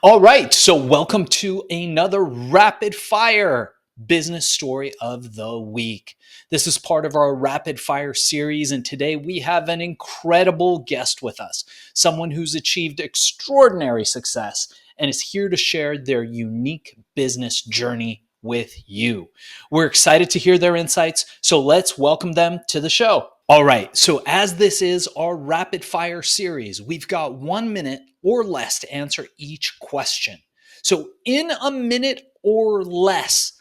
All right, so welcome to another rapid fire business story of the week. This is part of our rapid fire series, and today we have an incredible guest with us, someone who's achieved extraordinary success and is here to share their unique business journey with you. We're excited to hear their insights, so let's welcome them to the show. All right, so as this is our rapid fire series, we've got 1 minute or less to answer each question. So in a minute or less,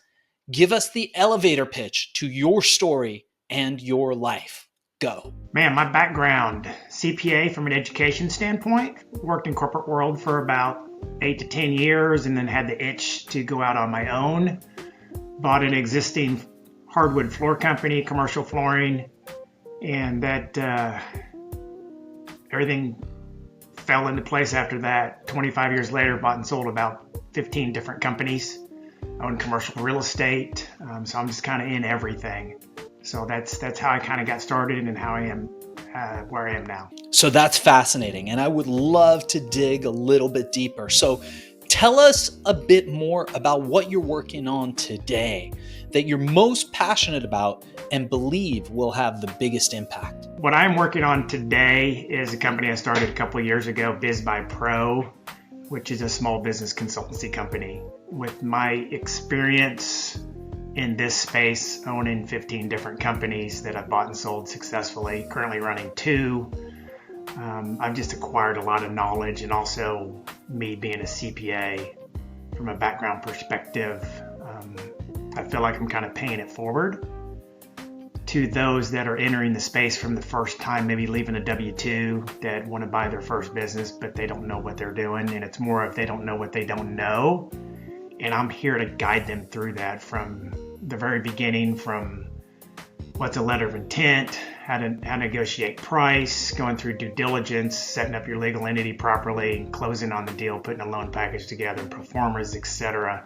give us the elevator pitch to your story and your life. Go. Man, my background, CPA from an education standpoint, worked in corporate world for about 8 to 10 years and then had the itch to go out on my own. Bought an existing hardwood floor company, commercial flooring, and that everything fell into place after that. 25 years later, bought and sold about 15 different companies. I own commercial real estate, so I'm just kind of in everything. So that's how I kind of got started and how I am where I am now. So that's fascinating, and I would love to dig a little bit deeper. So tell us a bit more about what you're working on today that you're most passionate about and believe will have the biggest impact. What I'm working on today is a company I started a couple of years ago, BizBuy Pro, which is a small business consultancy company. With my experience in this space, owning 15 different companies that I've bought and sold successfully, currently running 2, I've just acquired a lot of knowledge, and also me being a CPA from a background perspective, I feel like I'm kind of paying it forward to those that are entering the space from the first time, maybe leaving a W-2, that want to buy their first business, but they don't know what they're doing. And it's more of they don't know what they don't know. And I'm here to guide them through that from the very beginning, from what's a letter of intent, how to negotiate price, going through due diligence, setting up your legal entity properly, closing on the deal, putting a loan package together, pro formas, etc.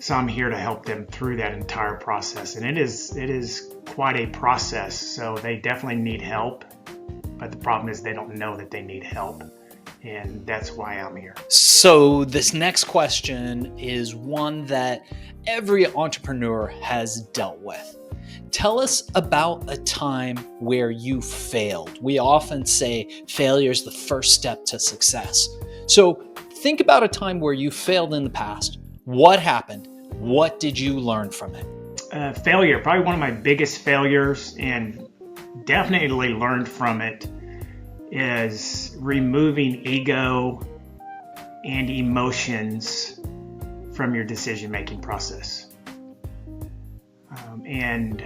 So I'm here to help them through that entire process. And it is quite a process. So they definitely need help. But the problem is they don't know that they need help. And that's why I'm here. So this next question is one that every entrepreneur has dealt with. Tell us about a time where you failed. We often say failure is the first step to success. So think about a time where you failed in the past. What happened? What did you learn from it? Failure, probably one of my biggest failures, and definitely learned from it, is removing ego and emotions from your decision-making process. And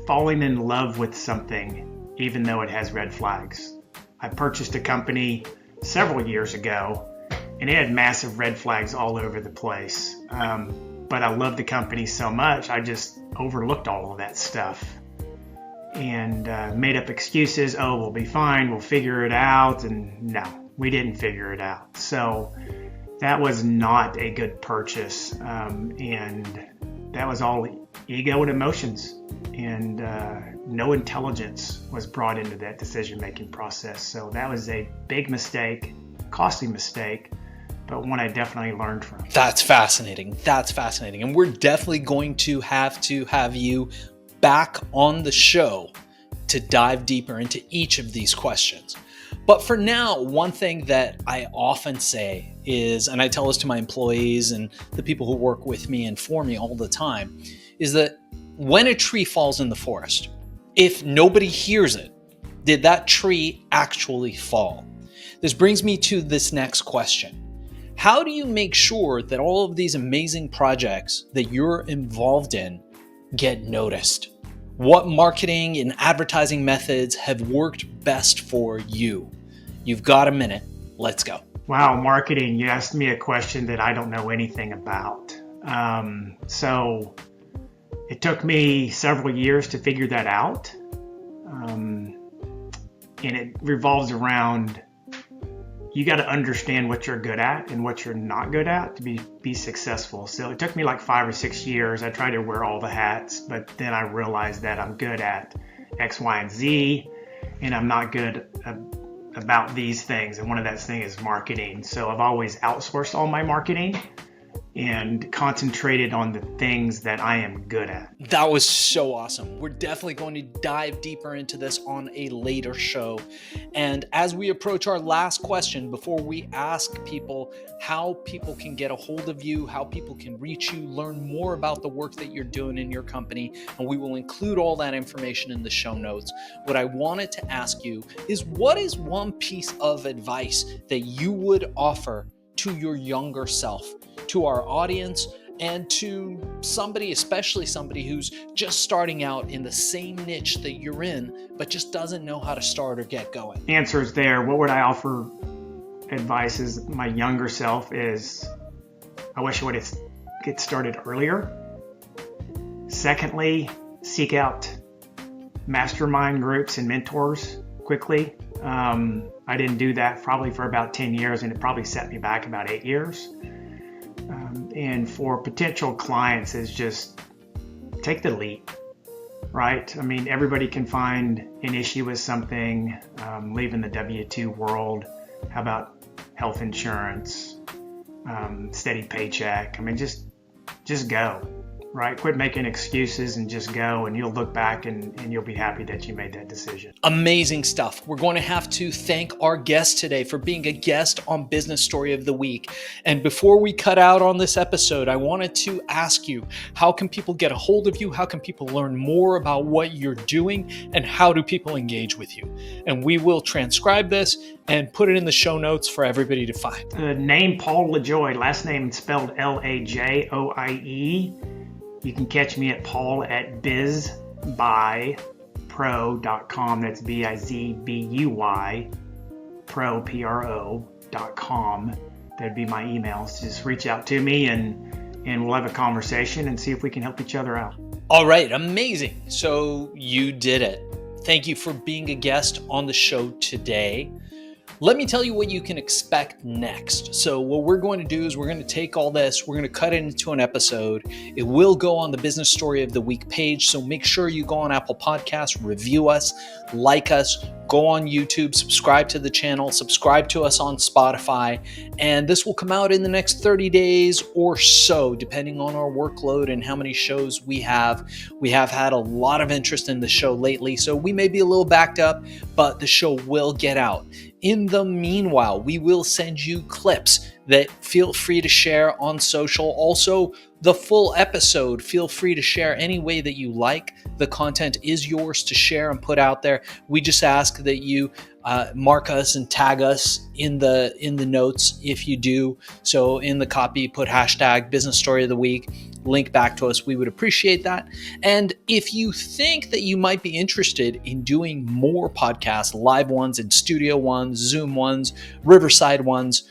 falling in love with something, even though it has red flags. I purchased a company several years ago, and it had massive red flags all over the place. But I loved the company so much, I just overlooked all of that stuff and made up excuses. Oh, we'll be fine, we'll figure it out. And no, we didn't figure it out. So that was not a good purchase. And that was all ego and emotions. And no intelligence was brought into that decision-making process. So that was a big mistake, costly mistake, but one I definitely learned from. That's fascinating. That's fascinating. And we're definitely going to have you back on the show to dive deeper into each of these questions. But for now, one thing that I often say is, and I tell this to my employees and the people who work with me and for me all the time, is that when a tree falls in the forest, if nobody hears it, did that tree actually fall? This brings me to this next question. How do you make sure that all of these amazing projects that you're involved in get noticed? What marketing and advertising methods have worked best for you? You've got a minute. Let's go. Wow, marketing. You asked me a question that I don't know anything about. So it took me several years to figure that out. And it revolves around, you got to understand what you're good at and what you're not good at to be successful. So it took me like 5 or 6 years. I tried to wear all the hats, but then I realized that I'm good at X, Y, and Z, and I'm not good about these things, and one of those things is marketing. So I've always outsourced all my marketing and concentrated on the things that I am good at. That was so awesome. We're definitely going to dive deeper into this on a later show. And as we approach our last question, before we ask people how people can get a hold of you, how people can reach you, learn more about the work that you're doing in your company, and we will include all that information in the show notes, what I wanted to ask you is, what is one piece of advice that you would offer to your younger self, to our audience, and to somebody, especially somebody who's just starting out in the same niche that you're in, but just doesn't know how to start or get going? Answers there. What would I offer advice is my younger self is, I wish I would have get started earlier. Secondly, seek out mastermind groups and mentors quickly. I didn't do that probably for about 10 years, and it probably set me back about 8 years. And for potential clients is just take the leap, right? I mean, everybody can find an issue with something, leaving the W-2 world. How about health insurance, steady paycheck? I mean, just go, right? Quit making excuses and just go, and you'll look back and you'll be happy that you made that decision. Amazing stuff. We're going to have to thank our guest today for being a guest on Business Story of the Week. And before we cut out on this episode, I wanted to ask you, how can people get a hold of you? How can people learn more about what you're doing? And how do people engage with you? And we will transcribe this and put it in the show notes for everybody to find. Name Paul Lajoie, last name spelled Lajoie. You can catch me at Paul at BizBuyPro.com. That's BizBuy Pro, Pro.com. That'd be my email. So just reach out to me and we'll have a conversation and see if we can help each other out. All right, amazing. So you did it. Thank you for being a guest on the show today. Let me tell you what you can expect next. So what we're going to do is we're going to take all this, we're going to cut it into an episode. It will go on the Business Story of the Week page. So make sure you go on Apple Podcasts, review us, like us, go on YouTube, subscribe to the channel, subscribe to us on Spotify. And this will come out in the next 30 days or so, depending on our workload and how many shows we have. We have had a lot of interest in the show lately, so we may be a little backed up, but the show will get out. In the meanwhile, we will send you clips that feel free to share on social. Also, the full episode, feel free to share any way that you like. The content is yours to share and put out there. We just ask that you mark us and tag us in the notes if you do. So in the copy, put hashtag Business Story of the Week, link back to us. We would appreciate that. And if you think that you might be interested in doing more podcasts, live ones and studio ones, Zoom ones, Riverside ones,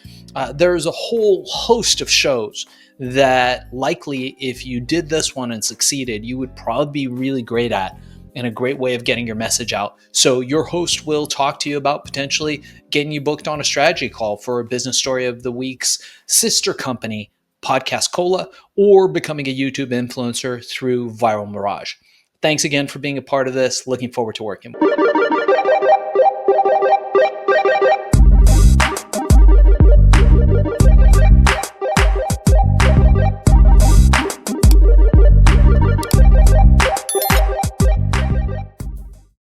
there's a whole host of shows that likely if you did this one and succeeded, you would probably be really great at, and a great way of getting your message out. So your host will talk to you about potentially getting you booked on a strategy call for a Business Story of the Week's sister company, Podcast Cola, or becoming a YouTube influencer through Viral Mirage. Thanks again for being a part of this. Looking forward to working with you.